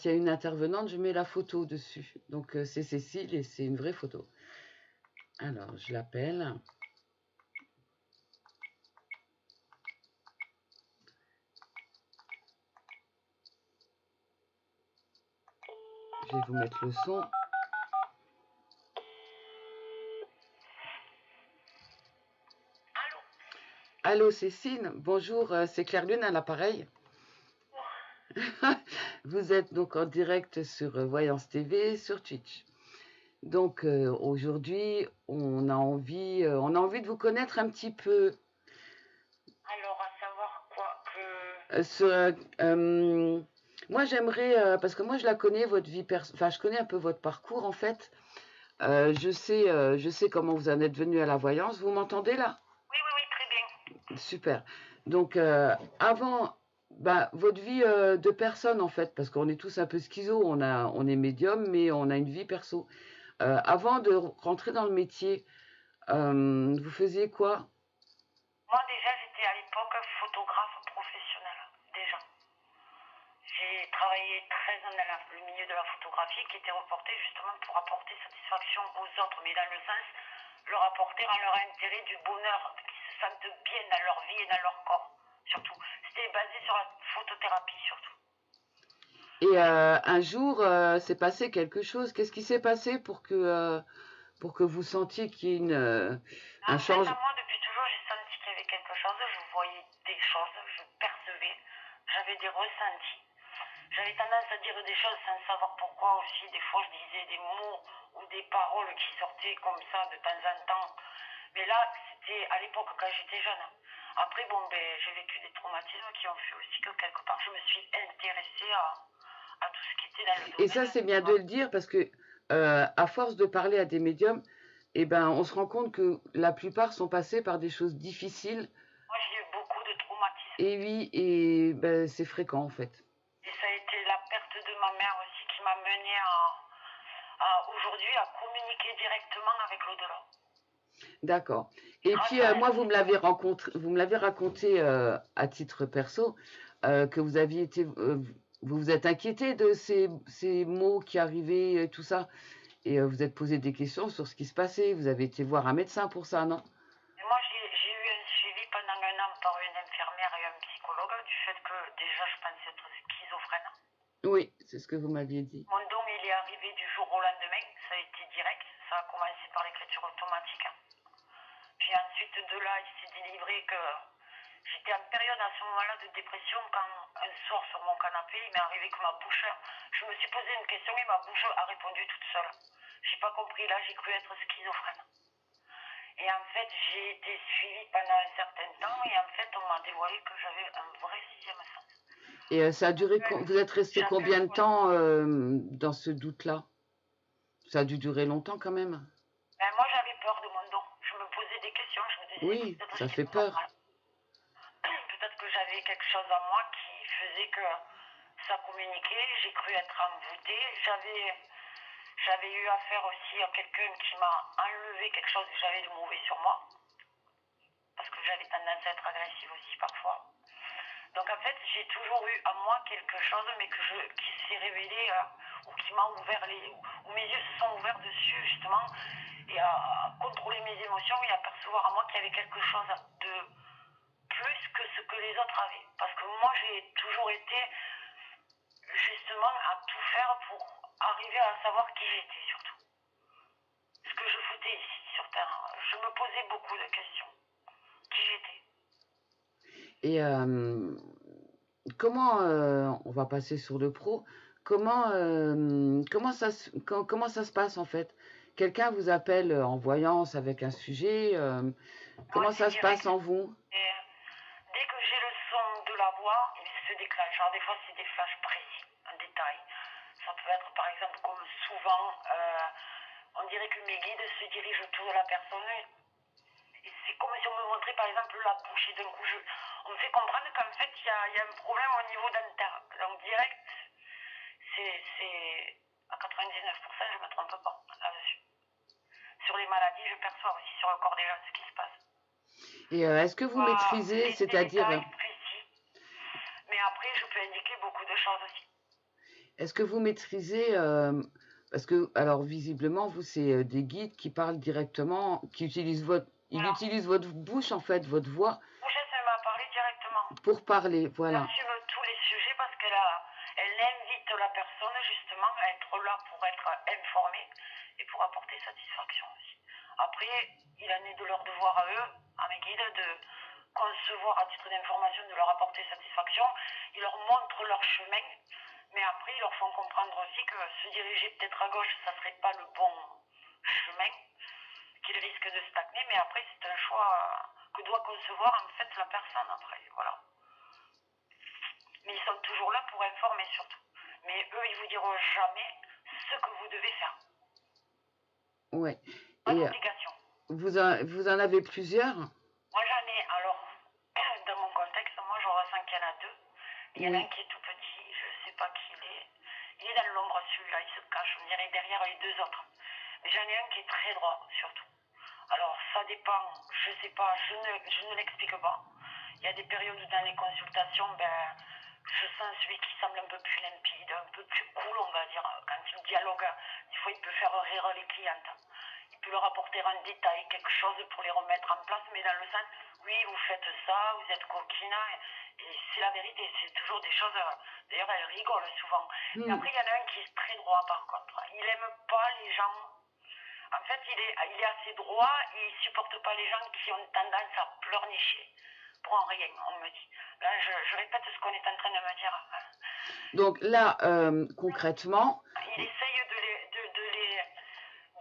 il y a une intervenante, je mets la photo dessus. Donc c'est Cécile et c'est une vraie photo. Alors, je l'appelle. Je vais vous mettre le son. Allô Cécile, bonjour, c'est Claire Lune à l'appareil. Vous êtes donc en direct sur Voyance TV, sur Twitch. Donc aujourd'hui, on a envie de vous connaître un petit peu. Alors, à savoir quoi que... Moi, j'aimerais, parce que moi, je la connais, votre vie enfin, je connais un peu votre parcours, en fait. Je sais comment vous en êtes venu à la voyance. Vous m'entendez, là? Oui, très bien. Super. Donc, avant, bah, votre vie de personne, en fait, parce qu'on est tous un peu schizo, on est médium, mais on a une vie perso. Avant de rentrer dans le métier, vous faisiez quoi? Moi, déjà, j'étais à l'époque photographe professionnel. Déjà. J'ai travaillé 13 ans dans le milieu de la photographie qui était reporté justement pour apporter satisfaction aux autres, mais dans le sens leur apporter en leur intérêt du bonheur, qu'ils se sentent bien dans leur vie et dans leur corps, surtout. C'était basé sur la photothérapie, surtout. Et un jour, s'est passé quelque chose. Qu'est-ce qui s'est passé pour que vous sentiez qu'il y ait un changement? Moi, depuis toujours, j'ai senti qu'il y avait quelque chose. Je voyais des choses, je percevais, j'avais des ressentis. J'avais tendance à dire des choses sans savoir pourquoi aussi. Des fois, je disais des mots ou des paroles qui sortaient comme ça de temps en temps. Mais là, c'était à l'époque quand j'étais jeune. Après, j'ai vécu des traumatismes qui ont fait aussi que quelque part, je me suis intéressée à tout ce qui était dans le domaine. Et ça, c'est bien de le dire parce que, à force de parler à des médiums, eh ben, on se rend compte que la plupart sont passés par des choses difficiles. Moi, j'ai eu beaucoup de traumatismes. Et oui, et ben, c'est fréquent en fait. Et ça a été la perte de ma mère aussi qui m'a menée aujourd'hui à communiquer directement avec l'au-delà. D'accord. Et puis moi, vous me l'avez raconté à titre perso, que vous aviez été, vous vous êtes inquiété de ces mots qui arrivaient, tout ça, et vous êtes posé des questions sur ce qui se passait. Vous avez été voir un médecin pour ça, non? Et moi, j'ai eu un suivi pendant un an par une infirmière et un psychologue du fait que déjà je pensais être schizophrène. Oui, c'est ce que vous m'aviez dit. Mon don, il est arrivé du jour au lendemain, ça a été direct, ça a commencé par l'écriture automatique. Puis ensuite de là, il s'est délivré que j'étais en période à ce moment-là de dépression quand un soir sur mon canapé, il m'est arrivé que ma bouche, je me suis posé une question et ma bouche a répondu toute seule. J'ai pas compris, là j'ai cru être schizophrène. Et en fait, j'ai été suivie pendant un certain temps et en fait, on m'a dévoilé que j'avais un vrai sixième sens. Et ça a duré, vous êtes resté combien de temps dans ce doute-là? Ça a dû durer longtemps quand même. Moi, j'avais peur de mon don. Je me posais des questions, je me disais, oui, ça fait peur. Peut-être que j'avais quelque chose en moi qui faisait que ça communiquait. J'ai cru être envoûtée. J'avais eu affaire aussi à quelqu'un qui m'a enlevé quelque chose que j'avais de mauvais sur moi. Parce que j'avais tendance à être agressive aussi parfois. Donc en fait, j'ai toujours eu à moi quelque chose, mais qui s'est révélé ou qui m'a ouvert où mes yeux se sont ouverts dessus justement, et à contrôler mes émotions et à percevoir à moi qu'il y avait quelque chose de plus que ce que les autres avaient. Parce que moi, j'ai toujours été justement à tout faire pour arriver à savoir qui j'étais surtout. Ce que je foutais ici sur Terre. Je me posais beaucoup de questions. Qui j'étais. Et comment, on va passer sur le pro, comment ça se passe en fait? Quelqu'un vous appelle en voyance avec un sujet, comment ça se passe en vous? Dès que j'ai le son de la voix, il se déclenche. Alors des fois, c'est des flashs précis, un détail. Ça peut être par exemple comme souvent, on dirait que mes guides se dirigent autour de la personne. Et c'est comme si on me montrait par exemple la bouche et d'un coup, on me fait comprendre qu'en fait, il y a un problème au niveau dentaire. Donc direct, c'est à 99%, je ne me trompe pas là-dessus. Sur les maladies, je perçois aussi sur le corps des gens ce qui se passe. Et est-ce que vous maîtrisez, c'est-à-dire... Mais après, je peux indiquer beaucoup de choses aussi. Est-ce que vous maîtrisez, parce que, alors visiblement, vous, c'est des guides qui parlent directement, qui utilisent ils Voilà. utilisent votre bouche, en fait, votre voix, Elle m'a parlé directement. pour parler, Elle voilà. assume tous les sujets parce elle invite la personne justement à être là pour être informée et pour apporter satisfaction aussi. Après, il en est de leur devoir à eux, à mes guides, de concevoir à titre d'information, de leur apporter satisfaction. Ils leur montrent leur chemin, mais après, ils leur font comprendre aussi que se diriger peut-être à gauche, ça serait pas le bon chemin, qu'ils risquent de stagner, mais après, c'est un choix que doit concevoir en fait la personne après, voilà. Mais ils sont toujours là pour informer surtout. Mais eux, ils vous diront jamais ce que vous devez faire. Ouais. Pas Et d'obligation. vous en avez plusieurs? Moi, j'en ai, alors, dans mon contexte, moi, je ressens qu'il y en a deux. Il y en a un qui est tout petit, je ne sais pas qui il est. Il est dans l'ombre, celui-là, il se cache, on dirait, derrière les deux autres. Mais j'en ai un qui est très droit, surtout. Alors, ça dépend, je ne sais pas, je ne l'explique pas. Il y a des périodes où dans les consultations, je sens celui qui semble un peu plus limpide, un peu plus cool, on va dire. Quand il dialogue, des fois, il peut faire rire les clientes. Il peut leur apporter un détail, quelque chose pour les remettre en place, mais dans le sens, oui, vous faites ça, vous êtes coquine, et c'est la vérité, c'est toujours des choses, d'ailleurs, elle rigole souvent. Mais après, il y en a un qui est très droit, par contre. Il n'aime pas les gens. En fait, il est assez droit et il supporte pas les gens qui ont tendance à pleurnicher pour en rien, on me dit. Là, je répète ce qu'on est en train de me dire. Donc là, concrètement... Il essaye de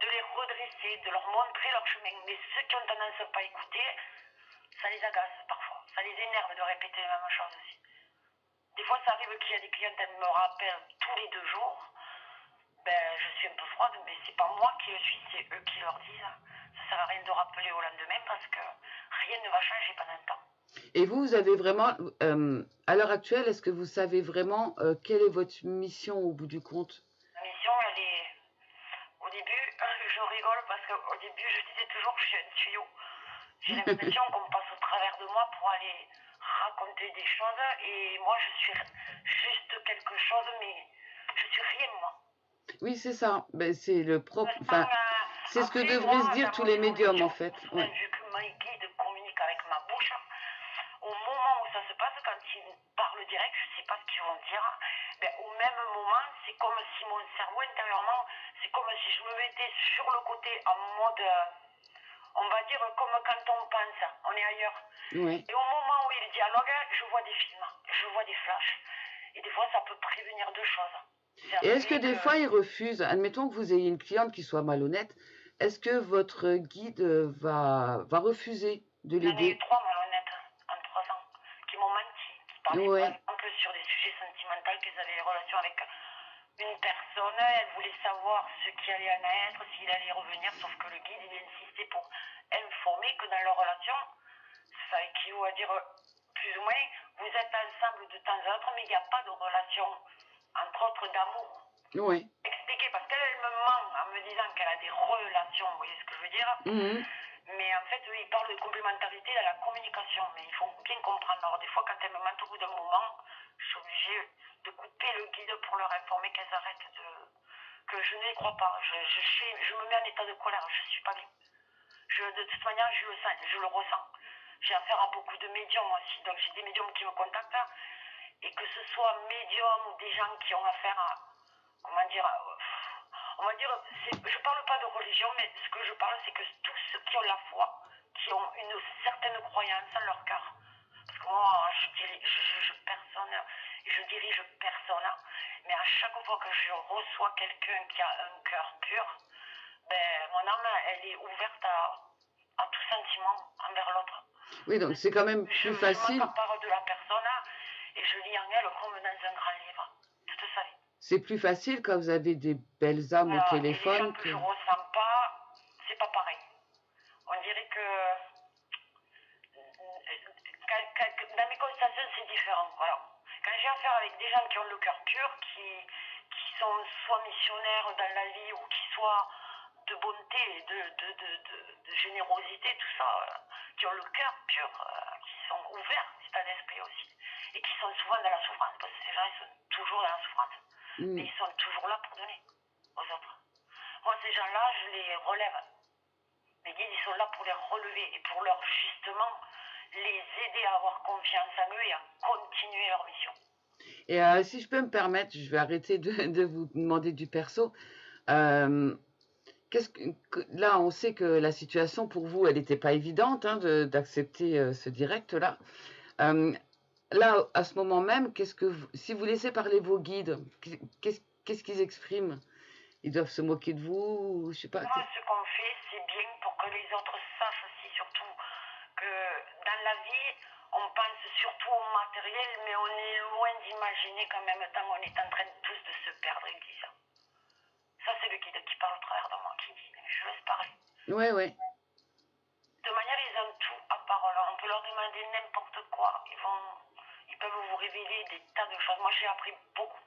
les redresser, de leur montrer leur chemin. Mais ceux qui ont tendance à ne pas écouter, ça les agace parfois. Ça les énerve de répéter la même chose aussi. Des fois, ça arrive qu'il y a des clientes, elles me rappellent tous les 2 jours. Je suis un peu froide, mais c'est pas moi qui le suis, c'est eux qui leur disent. Ça sert à rien de rappeler au lendemain parce que rien ne va changer pendant un temps. Et vous avez vraiment, à l'heure actuelle, est-ce que vous savez vraiment quelle est votre mission au bout du compte? La mission, elle est... Au début, je rigole parce qu'au début, je disais toujours que je suis un tuyau. J'ai l'impression qu'on passe au travers de moi pour aller raconter des choses et moi, je suis juste quelque chose, mais je suis rien, moi. Oui, c'est ça. C'est le propre. Enfin, c'est ce que devraient se dire tous les médiums, en fait. Ouais. Vu que mes guides communiquent avec ma bouche, au moment où ça se passe, quand ils parlent direct, je ne sais pas ce qu'ils vont dire, au même moment, c'est comme si mon cerveau intérieurement, c'est comme si je me mettais sur le côté en mode, on va dire comme quand on pense, on est ailleurs. Ouais. Et au moment où ils dialoguent, je vois des films, je vois des flashs. Et des fois, ça peut prévenir deux choses. Et est-ce que des fois, ils refusent, admettons que vous ayez une cliente qui soit malhonnête, est-ce que votre guide va refuser de l'aider? J'en ai eu 3 malhonnêtes en 3 ans qui m'ont menti, qui parlaient par exemple sur des sujets sentimentaux, qu'ils avaient des relations avec une personne, elle voulait savoir ce qui allait en être, s'il allait revenir, sauf que le guide, il insistait pour informer que dans leur relation, ça équivaut à dire plus ou moins, vous êtes ensemble de temps à autre, mais il n'y a pas de relation, entre autres, d'amour. Oui. Expliquer, parce qu'elle me ment en me disant qu'elle a des relations, vous voyez ce que je veux dire? Mais en fait, eux, ils parlent de complémentarité dans la communication, mais il faut bien comprendre. Alors, des fois, quand elles me mentent au bout d'un moment, je suis obligée de couper le guide pour leur informer qu'elles arrêtent que je ne les crois pas. Je me mets en état de colère, je ne suis pas bien. De toute manière, je le ressens. J'ai affaire à beaucoup de médiums aussi, donc j'ai des médiums qui me contactent, et que ce soit médiums ou des gens qui ont affaire à, comment dire, on va dire, je parle pas de religion, mais ce que je parle, c'est que tous ceux qui ont la foi, qui ont une certaine croyance en leur cœur, parce que moi, je dirige personne, mais à chaque fois que je reçois quelqu'un qui a un cœur pur, mon âme, elle est ouverte à tout sentiment envers l'autre. Oui, donc c'est quand même plus facile. Je m'accapare de la personne et je lis en elle comme dans un grand livre, toute sa vie. C'est plus facile quand vous avez des belles âmes au téléphone. Et les gens que je ressens pas, c'est pas pareil. On dirait que dans mes consultations, c'est différent. Voilà. Quand j'ai affaire avec des gens qui ont le cœur pur, qui sont soit missionnaires dans la vie ou qui soient de bonté, de générosité, tout ça, qui ont le cœur pur, qui sont ouverts d'état d'esprit aussi, et qui sont souvent dans la souffrance, parce que ces gens, ils sont toujours dans la souffrance. mais mm. ils sont toujours là pour donner aux autres. Moi, ces gens-là, je les relève. Les guides, ils sont là pour les relever et pour leur, justement, les aider à avoir confiance en eux et à continuer leur mission. Et si je peux me permettre, je vais arrêter de vous demander du perso. Euh, là, on sait que la situation pour vous, elle n'était pas évidente hein, d'accepter ce direct-là. Euh, Là, à ce moment même, si vous laissez parler vos guides, qu'est-ce qu'ils expriment? Ils doivent se moquer de vous, je sais pas. Moi, ce qu'on fait, c'est bien pour que les autres sachent aussi, surtout, que dans la vie, on pense surtout au matériel, mais on est loin d'imaginer qu'en même temps, on est en train tous de se perdre, ils disent. Ça, c'est le guide qui parle au travers de moi, qui dit, je laisse parler. Ouais, ouais. De manière, ils ont tout à parole. On peut leur demander n'importe quoi. Ils peuvent vous révéler des tas de choses. Moi, j'ai appris beaucoup.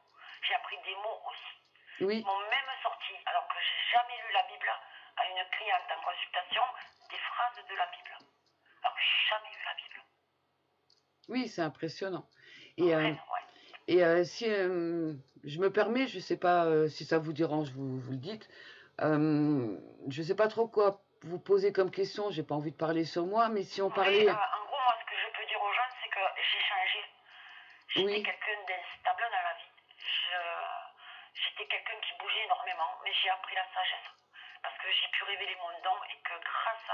J'ai appris des mots aussi. Oui. Ils m'ont même sorti, alors que j'ai jamais lu la Bible, à une cliente en consultation, des phrases de la Bible. Alors que j'ai jamais lu la Bible. Oui, c'est impressionnant. Ouais. Et si je me permets, je ne sais pas si ça vous dérange, vous le dites. Je ne sais pas trop quoi vous poser comme question. J'ai pas envie de parler sur moi, mais si on parlait. En gros, moi, ce que je peux dire aux gens, c'est que j'ai changé. J'étais Oui. quelqu'un d'instable dans la vie. J'étais quelqu'un qui bougeait énormément, mais j'ai appris la sagesse. Parce que j'ai pu révéler mon don et que grâce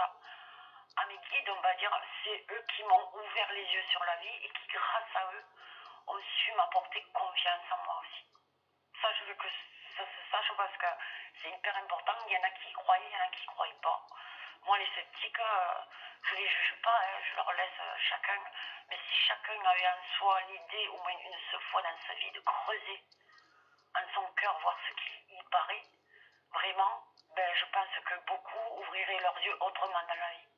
à mes guides, on va dire, c'est eux qui m'ont ouvert les yeux sur la vie et qui, grâce à eux, ont su m'apporter confiance en moi aussi. Ça, je veux que ça se sache parce que c'est hyper important. Il y en a qui y croyaient, il y en a qui n'y croyaient pas. Moi, les sceptiques, je ne les juge pas, hein, je leur laisse chacun. Mais si chacun avait en soi l'idée, au moins une seule fois dans sa vie, de creuser en son cœur, voir ce qui y paraît, vraiment, je pense que beaucoup ouvriraient leurs yeux autrement dans la vie.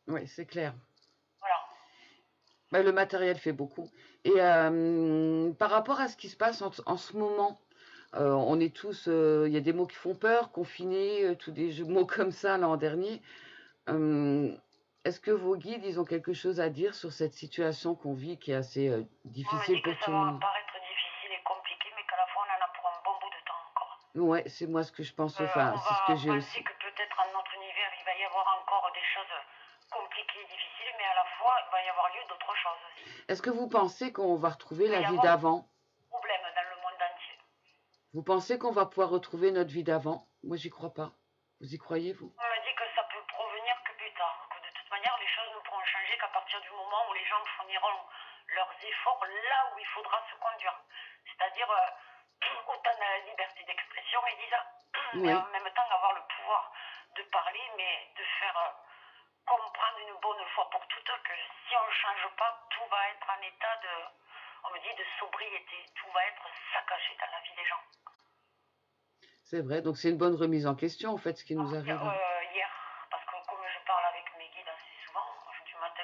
Oui, c'est clair. Voilà. Ben, le matériel fait beaucoup. Et par rapport à ce qui se passe en ce moment, on est tous, il y a des mots qui font peur, confinés, tous des mots comme ça l'an dernier. Est-ce que vos guides, ils ont quelque chose à dire sur cette situation qu'on vit qui est assez difficile pour tout le monde? On me dit que ça va paraître difficile et compliqué, mais qu'à la fois on en a pour un bon bout de temps encore. Ouais, c'est moi ce que je pense, enfin, c'est ce que j'ai aussi. On va penser que peut-être en notre univers, il va y avoir encore des choses compliquées et difficiles, mais à la fois, il va y avoir lieu d'autres choses aussi. Est-ce que vous pensez qu'on va retrouver la vie Il va y avoir d'avant? problème dans le monde entier. Vous pensez qu'on va pouvoir retrouver notre vie d'avant? Moi, j'y crois pas. Vous y croyez, vous? On me dit que ça peut provenir que plus tard, que de toute manière, les choses ne pourront changer qu'à partir du moment où les gens fourniront leurs efforts là où il faudra se conduire. C'est-à-dire autant dans la liberté d'expression, ils disent, mais en même temps avoir le pouvoir de parler, mais de faire comprendre une bonne fois pour toutes que si on ne change pas, tout va être en état de, on me dit, de sobriété. Tout va être saccagé dans la vie des gens. C'est vrai, donc c'est une bonne remise en question, en fait, ce qui nous arrive.